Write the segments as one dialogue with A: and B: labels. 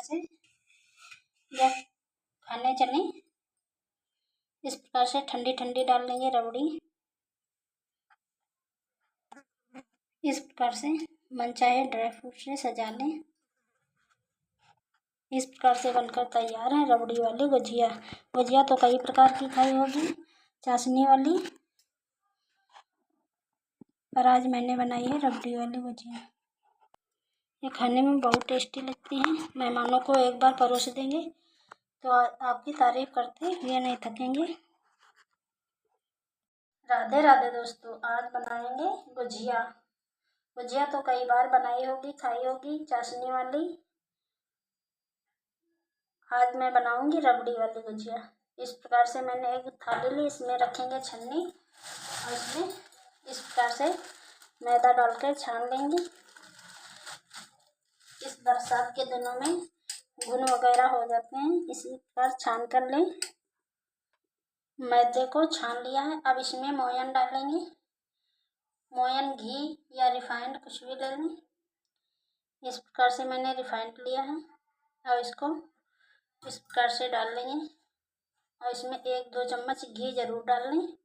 A: से जब खाने चलें इस प्रकार से ठंडी ठंडी डाल लेंगे रबड़ी। इस प्रकार से मनचाहे ड्राई फ्रूट से सजा लें। इस प्रकार से बनकर तैयार है रबड़ी वाली गुजिया। गुजिया तो कई प्रकार की खाई होगी, चाशनी वाली, पर आज मैंने बनाई है रबड़ी वाली गुजिया। ये खाने में बहुत टेस्टी लगती हैं। मेहमानों को एक बार परोस देंगे तो आपकी तारीफ करते ये नहीं थकेंगे। राधे राधे दोस्तों, आज बनाएंगे गुजिया। गुजिया तो कई बार बनाई होगी, खाई होगी, चाशनी वाली। आज मैं बनाऊंगी रबड़ी वाली गुजिया। इस प्रकार से मैंने एक थाली ली, इसमें रखेंगे छन्नी और इसमें इस प्रकार से मैदा डालकर छान लेंगे। इस बरसात के दिनों में घुन वगैरह हो जाते हैं, इसी पर छान कर लें। मैदे को छान लिया है। अब इसमें मोयन डालेंगे। मोयन घी या रिफाइंड कुछ भी ले लें। इस प्रकार से मैंने रिफाइंड लिया है। अब इसको इस प्रकार से डाल लेंगे और इसमें 1-2 चम्मच घी जरूर डाल लें,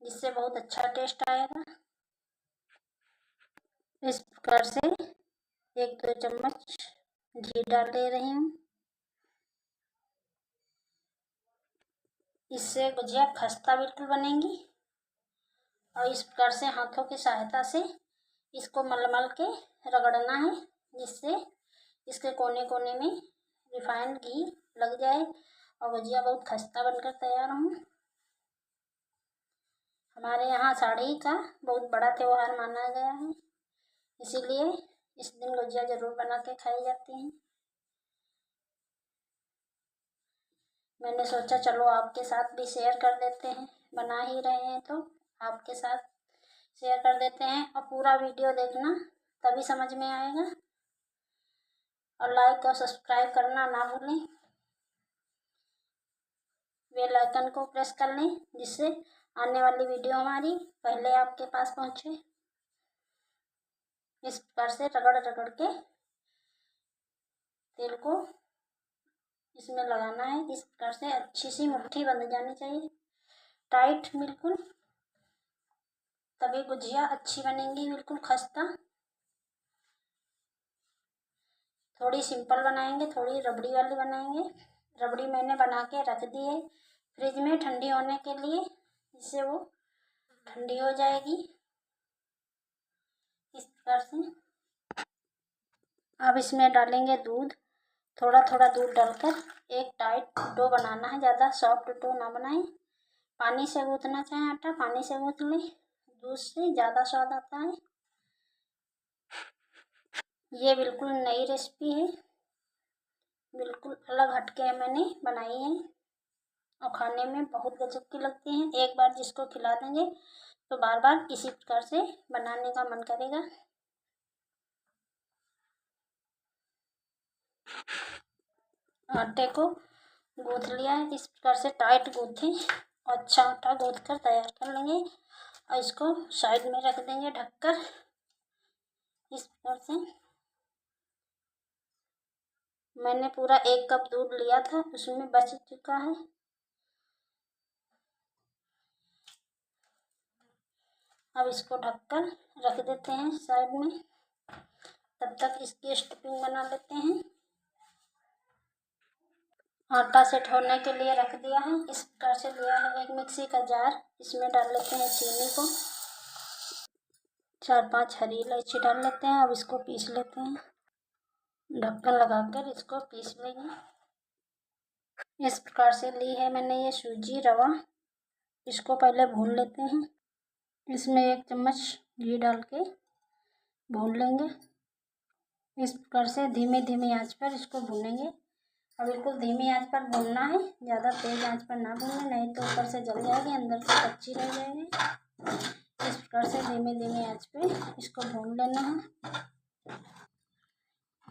A: जिससे बहुत अच्छा टेस्ट आएगा। इस प्रकार से 1-2 चम्मच घी डाल दे रही हूँ। इससे गुजिया खस्ता बिल्कुल बनेंगी। और इस प्रकार से हाथों की सहायता से इसको मल के रगड़ना है, जिससे इसके कोने कोने में रिफाइंड घी लग जाए और गुजिया बहुत खस्ता बनकर तैयार हो। हमारे यहाँ साड़ी का बहुत बड़ा त्योहार माना गया है, इसीलिए इस दिन गुजिया जरूर बना के खाई जाती हैं। मैंने सोचा चलो आपके साथ भी शेयर कर देते हैं, बना ही रहे हैं तो आपके साथ शेयर कर देते हैं। और पूरा वीडियो देखना, तभी समझ में आएगा। और लाइक और सब्सक्राइब करना ना भूलें। बेल आइकन को प्रेस कर लें, जिससे आने वाली वीडियो हमारी पहले आपके पास पहुंचे। इस प्रकार से रगड़ रगड़ के तेल को इसमें लगाना है। इस प्रकार से अच्छी सी मुट्ठी बन जानी चाहिए, टाइट बिल्कुल, तभी गुजिया अच्छी बनेंगी, बिल्कुल खस्ता। थोड़ी सिंपल बनाएंगे, थोड़ी रबड़ी वाली बनाएंगे। रबड़ी मैंने बना के रख दी है फ्रिज में ठंडी होने के लिए, जिससे वो ठंडी हो जाएगी। इस प्रकार से अब इसमें डालेंगे दूध। थोड़ा थोड़ा दूध डालकर एक टाइट डो बनाना है, ज़्यादा सॉफ्ट डो ना बनाएं। पानी से गूंथना चाहें आटा, पानी से गूंथ लें, दूध से ज़्यादा स्वाद आता है। ये बिल्कुल नई रेसिपी है, बिल्कुल अलग हटके मैंने बनाई है और खाने में बहुत गजब की लगती हैं। एक बार जिसको खिला देंगे तो बार बार इसी प्रकार से बनाने का मन करेगा। आटे को गूंथ लिया है, इस प्रकार से टाइट गूंथें और अच्छा आटा गूंथ कर तैयार कर लेंगे और इसको साइड में रख देंगे ढककर। इस प्रकार से मैंने पूरा 1 कप दूध लिया था, उसमें बच चुका है। अब इसको ढककर रख देते हैं साइड में, तब तक इसकी स्टफिंग बना लेते हैं। आटा सेट होने के लिए रख दिया है। इस प्रकार से लिया है एक मिक्सी का जार, इसमें डाल लेते हैं चीनी को, 4-5 हरी इलायची डाल लेते हैं। अब इसको पीस लेते हैं, ढक्कन लगाकर इसको पीस लेंगे। इस प्रकार से ली है मैंने ये सूजी रवा, इसको पहले भून लेते हैं। इसमें 1 चम्मच घी डाल के भून लेंगे। इस प्रकार से धीमे धीमे आंच पर इसको भूनेंगे और बिल्कुल धीमी आंच पर भूनना है, ज़्यादा तेज आंच पर ना भूनें, नहीं तो ऊपर से जल जाएगी, अंदर से कच्ची रह जाएगी। इस प्रकार से धीमे धीमे आंच पे इसको भून लेना है।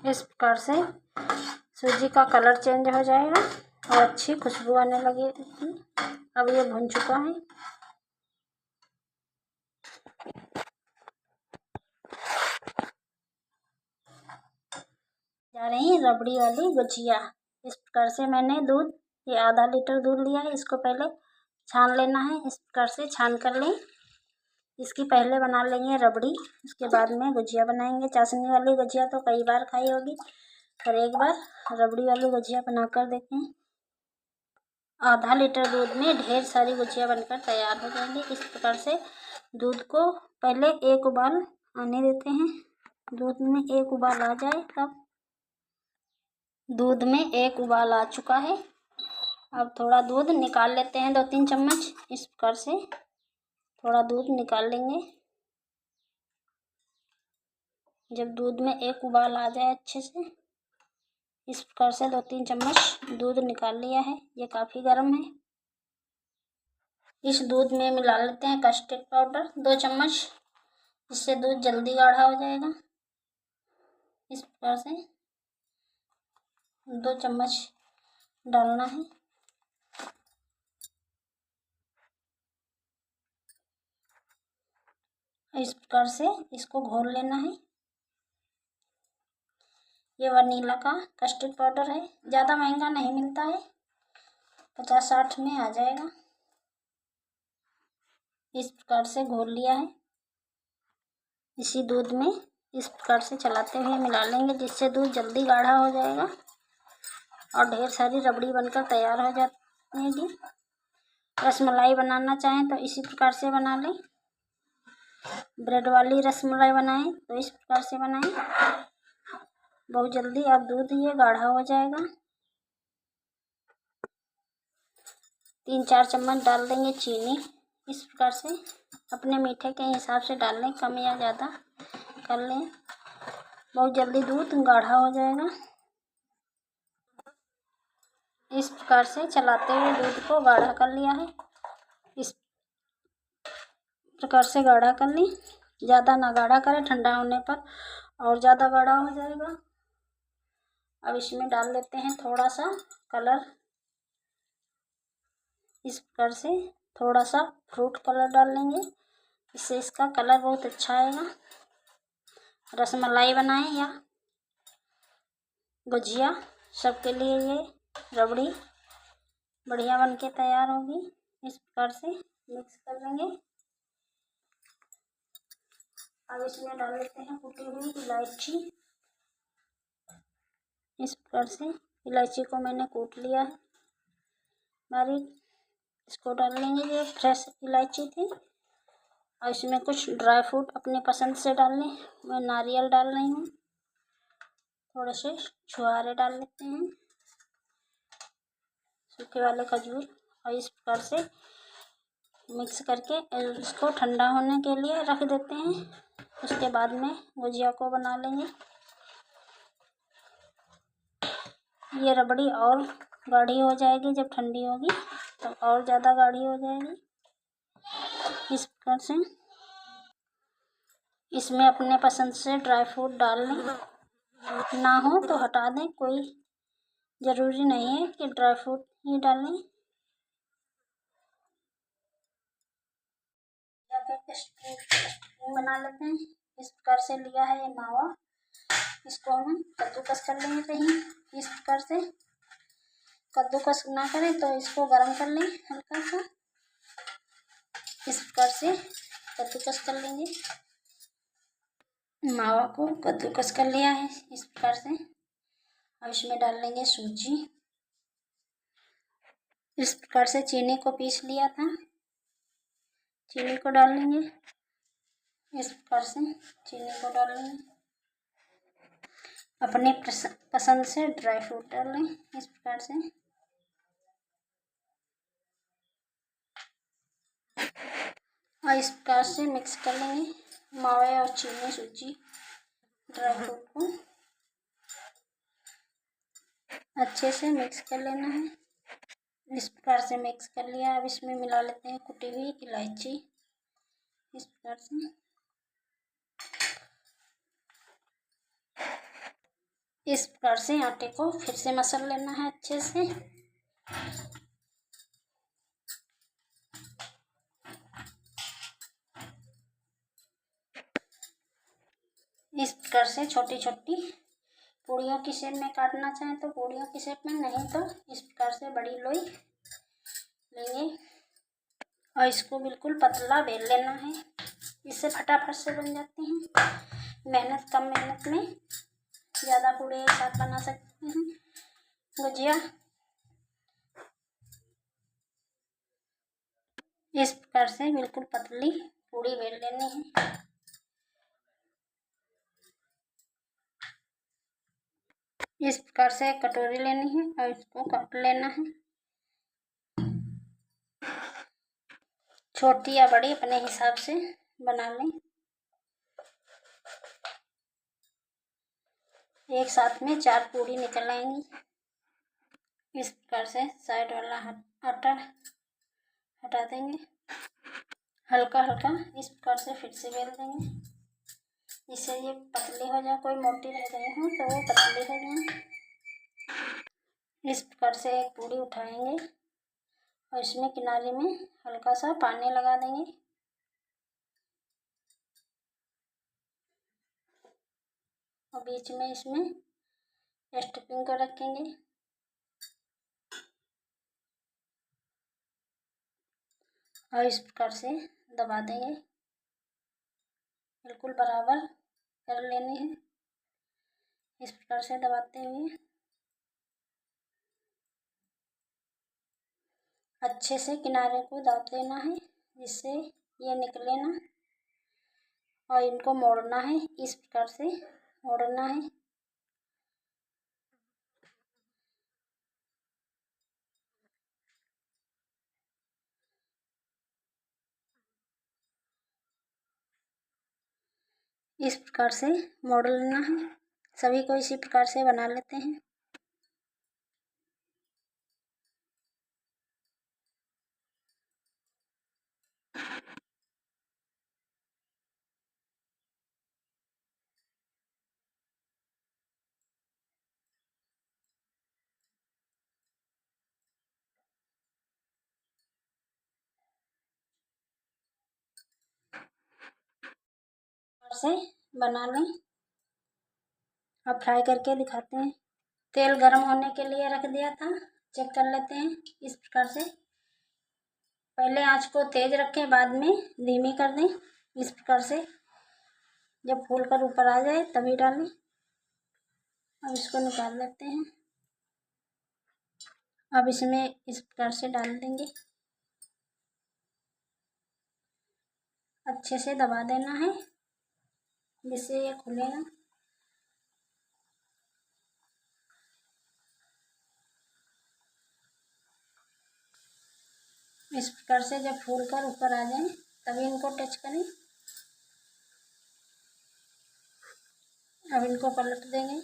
A: इस प्रकार से सूजी का कलर चेंज हो जाएगा और अच्छी खुशबू आने लगेगी। अब ये भुन चुका है। जा रही है रबड़ी वाली गुजिया। इस प्रकार से मैंने दूध, ये आधा लीटर दूध लिया है, इसको पहले छान लेना है। इस प्रकार से छान कर लें। इसकी पहले बना लेंगे रबड़ी, उसके बाद में गुजिया बनाएंगे। चाशनी वाली गुजिया तो कई बार खाई होगी, पर एक बार रबड़ी वाली गुजिया बनाकर देखें। आधा लीटर दूध में ढेर सारी गुजिया बनकर तैयार हो जाएंगी। इस प्रकार से दूध को पहले एक उबाल आने देते हैं। दूध में एक उबाल आ जाए तब, दूध में एक उबाल आ चुका है। अब थोड़ा दूध निकाल लेते हैं, 2-3 चम्मच। इस प्रकार से थोड़ा दूध निकाल लेंगे। जब दूध में एक उबाल आ जाए अच्छे से, इस प्रकार से 2-3 चम्मच दूध निकाल लिया है। ये काफ़ी गर्म है। इस दूध में मिला लेते हैं कस्टर्ड पाउडर 2 चम्मच, इससे दूध जल्दी गाढ़ा हो जाएगा। इस प्रकार से 2 चम्मच डालना है। इस प्रकार से इसको घोल लेना है। ये वनीला का कस्टर्ड पाउडर है, ज़्यादा महंगा नहीं मिलता है, 50-60 में आ जाएगा। इस प्रकार से घोल लिया है। इसी दूध में इस प्रकार से चलाते हुए मिला लेंगे, जिससे दूध जल्दी गाढ़ा हो जाएगा और ढेर सारी रबड़ी बनकर तैयार हो जाएगी। रसमलाई बनाना चाहें तो इसी प्रकार से बना लें। ब्रेड वाली रसमलाई बनाएं तो इस प्रकार से बनाएं, बहुत जल्दी अब दूध ये गाढ़ा हो जाएगा। 3-4 चम्मच डाल देंगे चीनी। इस प्रकार से अपने मीठे के हिसाब से डाल लें, कम या ज़्यादा कर लें, बहुत जल्दी दूध गाढ़ा हो जाएगा। इस प्रकार से चलाते हुए दूध को गाढ़ा कर लिया है। इस प्रकार से गाढ़ा कर लें, ज़्यादा ना गाढ़ा करें, ठंडा होने पर और ज़्यादा गाढ़ा हो जाएगा। अब इसमें डाल लेते हैं थोड़ा सा कलर। इस प्रकार से थोड़ा सा फ्रूट कलर डाल लेंगे, इससे इसका कलर बहुत अच्छा आएगा। रसमलाई बनाएं या गुजिया, सबके लिए ये रबड़ी बढ़िया बनके तैयार होगी। इस प्रकार से मिक्स कर लेंगे। अब इसमें डाल लेते हैं कुटी हुई इलायची। इस प्रकार से इलायची को मैंने कूट लिया है बारीक, इसको डाल लेंगे। ये फ्रेश इलायची थी। और इसमें कुछ ड्राई फ्रूट अपने पसंद से डाल लें। मैं नारियल डाल रही हूँ, थोड़े से छुहारे डाल लेते हैं, सूखे वाले खजूर। और इस प्रकार से मिक्स करके इसको ठंडा होने के लिए रख देते हैं। उसके बाद में गुजिया को बना लेंगे। ये रबड़ी और गाढ़ी हो जाएगी, जब ठंडी होगी तो और ज़्यादा गाढ़ी हो जाएगी। इस प्रकार से इसमें अपने पसंद से ड्राई फ्रूट डाल लें, ना हो तो हटा दें, कोई ज़रूरी नहीं है कि ड्राई फ्रूट ही डालें। बना लेते हैं। इस प्रकार से लिया है ये मावा, इसको हम कद्दूकस कर लेंगे कहीं। इस प्रकार से कद्दूकस ना करें तो इसको गर्म कर लें हल्का सा। इस प्रकार से कद्दूकस कर लेंगे। मावा को कद्दूकस कर लिया है इस प्रकार से। अब इसमें डाल लेंगे सूजी। इस प्रकार से चीनी को पीस लिया था, चीनी को डाल लेंगे। इस प्रकार से चीनी को डाल लेंगे। अपने पसंद से ड्राई फ्रूट डाल लें इस प्रकार से। और इस प्रकार से मिक्स कर लेंगे मावे और चीनी, सूजी, ड्राई फ्रूट को अच्छे से मिक्स कर लेना है। इस प्रकार से मिक्स कर लिया। अब इसमें मिला लेते हैं कुटी हुई इलायची। इस प्रकार से आटे को फिर से मसल लेना है अच्छे से। इस प्रकार से छोटी छोटी पूड़ियों की शेप में काटना चाहें तो पूड़ियों की शेप में, नहीं तो इस प्रकार से बड़ी लोई लेंगे और इसको बिल्कुल पतला बेल लेना है। इससे फटाफट से बन जाती हैं। कम मेहनत में ज़्यादा पूड़े एक साथ बना सकते हैं। गुजिया इस प्रकार से बिल्कुल पतली पूड़ी बेल लेनी है। इस प्रकार से एक कटोरी लेनी है और इसको काट लेना है। छोटी या बड़ी अपने हिसाब से बना लें। एक साथ में 4 पूड़ी निकल आएंगी। इस प्रकार से साइड वाला आटा हटा देंगे। हल्का हल्का इस प्रकार से फिर से बेल देंगे, जिससे ये पतली हो जाए। कोई मोटी रह गई हो तो वो पतली हो जाए। इस प्रकार से एक पूड़ी उठाएंगे और इसमें किनारे में हल्का सा पानी लगा देंगे और बीच में इसमें स्टफिंग को रखेंगे और इस प्रकार से दबा देंगे। बिल्कुल बराबर कर लेनी है। इस प्रकार से दबाते हुए अच्छे से किनारे को दाब देना है, जिससे ये निकले ना। और इनको मोड़ना है, इस प्रकार से मोड़ना है। इस प्रकार से मोड़ लेना है। सभी को इसी प्रकार से बना लेते हैं। से बना लें। अब फ्राई करके दिखाते हैं। तेल गर्म होने के लिए रख दिया था, चेक कर लेते हैं। इस प्रकार से पहले आंच को तेज रखें, बाद में धीमी कर दें। इस प्रकार से जब फूल कर ऊपर आ जाए तभी डालें। अब इसको निकाल लेते हैं। अब इसमें इस प्रकार से डाल देंगे। अच्छे से दबा देना है, जिससे ये खुले ना। इस प्रकार से जब फूल कर ऊपर आ जाए तभी इनको टच करें। अब इनको पलट देंगे।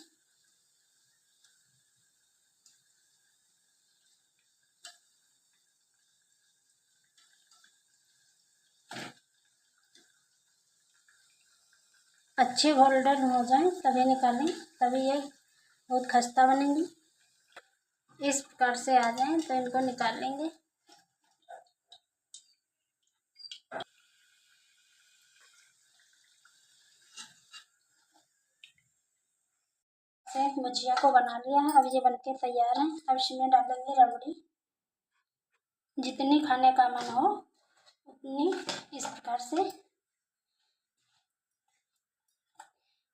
A: अच्छे गोल्डन हो जाए तभी निकालें, तभी ये बहुत खस्ता बनेंगी। इस प्रकार से आ जाए तो इनको निकाल लेंगे। गुजिया को बना लिया है। अब ये बनके तैयार है। अब इसमें डालेंगे रबड़ी। जितनी खाने का मन हो उतनी इस प्रकार से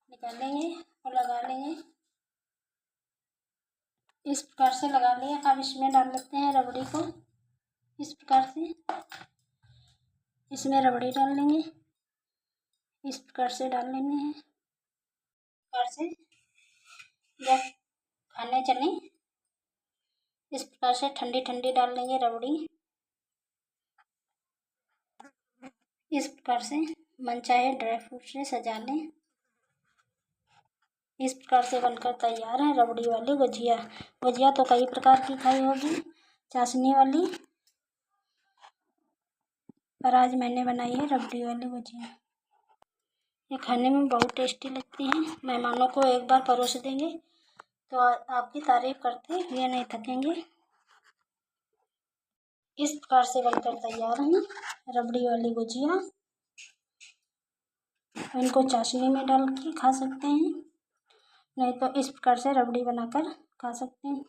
A: निकालेंगे और लगा लेंगे। इस प्रकार से लगा लिया। अब इसमें डाल लेते हैं रबड़ी को। इस प्रकार से इसमें रबड़ी डाल लेंगे। इस प्रकार से डाल लेने हैं। इस प्रकार से जब खाने चलें इस प्रकार से ठंडी ठंडी डाल लेंगे रबड़ी। इस प्रकार से मनचाहे ड्राई फ्रूट से सजा लें। इस प्रकार से बनकर तैयार है रबड़ी वाली गुजिया। गुजिया तो कई प्रकार की खाई होगी, चाशनी वाली, पर आज मैंने बनाई है रबड़ी वाली गुजिया। ये खाने में बहुत टेस्टी लगती हैं। मेहमानों को एक बार परोस देंगे तो आपकी तारीफ करते हुए नहीं थकेंगे। इस प्रकार से बनकर तैयार है रबड़ी वाली गुजिया। इनको चाशनी में डाल के खा सकते हैं। नहीं तो इस प्रकार से रबड़ी बनाकर खा सकते हैं।